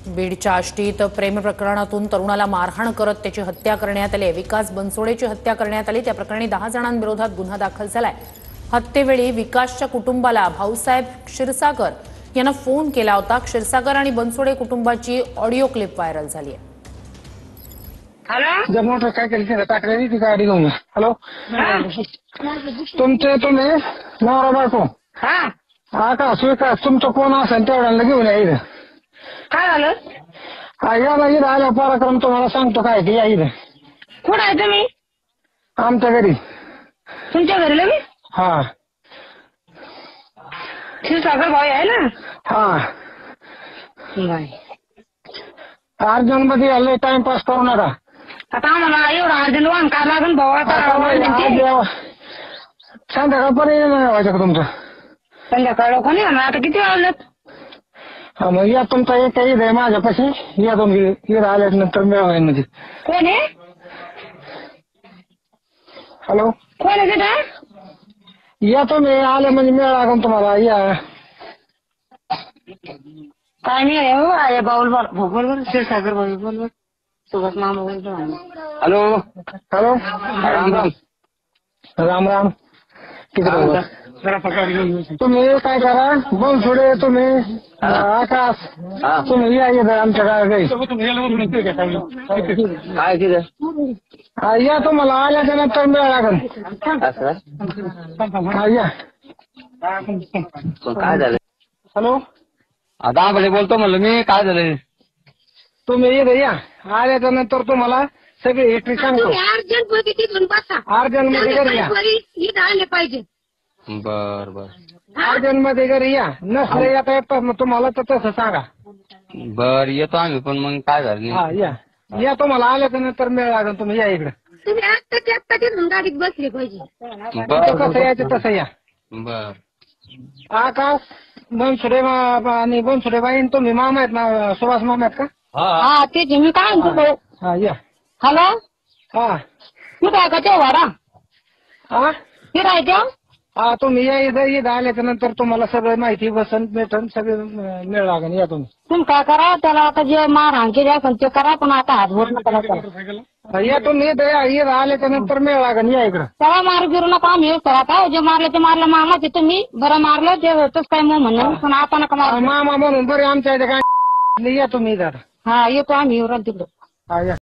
बीडच्या आष्टीत प्रेम प्रकरणातून तरुणाला मारहाण करत त्याची हत्या करण्यात आली। विकास बनसोडेची हत्या करण्यात आली। त्या प्रकरणी 10 जणांविरोधात गुन्हा दाखल झालाय। हत्येवेळी विकासच्या कुटुंबाला भाऊसाहेब क्षीरसागर यांना फोन केला होता। क्षीरसागर आणि बनसोडे कुटुंबाची ऑडिओ क्लिप व्हायरल झाली आहे। हॅलो, जब मोटरसायकल टाकलेली ती गाडी घेऊन हॅलो तुम्ही नवरा बायको हा आकाश विकास तुमचं कोण असेल तेवढ्याला घेऊन या इथं। काय झालं? याला इथं आल्या पराक्रम तुम्हाला सांगतो काय की या इथं। कुठं आहे तुम्ही? आमच्या घरी। तुमच्या घरी लगे? हा क्षीरसागर भाऊ आहे ना? हा नाही, अर्जंट मध्ये आले, टाइमपास करू नका। आता आम्हाला एवढं अर्जंट वाहन काय लागेल भाऊ? आता संध्याकाळपर्यंत नाही व्हायचं का तुमचं? संध्याकाळ कोणी आता किती वाजलेत? हा मग या तुमचा एक ईद आहे माझ्यापाशी, या तुम्ही इथं आल्यानंतर मिळवाय म्हणजे। कोण आहे? हॅलो कोण आहे तिथं? या तुम्ही आले म्हणजे मिळ लागून तुम्हाला या। काय नाही आहे बाऊल बोल क्षीरसागर भाऊ बोल सुभाष मामा बोलतो। हॅलो हॅलो राम राम राम राम तिकडे तुम्ही काय करा बनसोडे तुम्ही आकाश तुम्ही या इथं आमच्या गाडी काय तिथं या तुम्हाला आल्याच्या नंतर मिळ लागेल। हा या। काय झालं? हॅलो दाबले बोलतो म्हणलं मी, काय झालं? तुम्ही इथं या, आल्याच्या नंतर तुम्हाला सगळी हिस्ट्री सांगतो। अर्जंट मध्ये तिथून बसा, अर्जंट मध्ये घरी या। इथं आले पाहिजे। बर बर अर्जंट मध्ये घरी या, नसलं येता येतात मग तुम्हाला तर तसं सांगा। बर येतो आम्ही, पण मग काय झालं? हा या या तुम्हाला आल्याच्या नंतर मिळ लागेल। तुम्ही या इकडे, तुम्ही आत्ता तिथून गाडीत बसले पाहिजे। कसं यायचं तसं या। बर आकाश बनसोडे आणि बनसोडे बाई तुम्ही मामा आहेत ना, सुभाष मामा आहेत का? हा तेच मी काय म्हणतो भाऊ? हा या। हॅलो, हा कुठं आहे का ते वाडा? हा कुठं आहे ते? हा तुम्ही या इथं आल्याच्या नंतर तुम्हाला सगळं माहिती बसन भेटन, सगळं मिळ लागेल। या तुम्ही तुम्ही काय करा, त्याला आता जे मारहाण केली असेल ते करा, पण आता हातभर नका त्याला. या तुम्ही इथं आल्याच्या नंतर मिळ लागेल। या इकडं त्याला मारू गिरू नका, आम्ही येऊ आता जे मारलं ते मारलं मामा, ते तुम्ही बरं मारलं ते होतच काय मग म्हणून, पण आता नका मारू। मामा म्हणून बरे आमच्या इथे काय या तुम्ही इथं। हा येतो आम्ही येऊ तिकडं। हा या।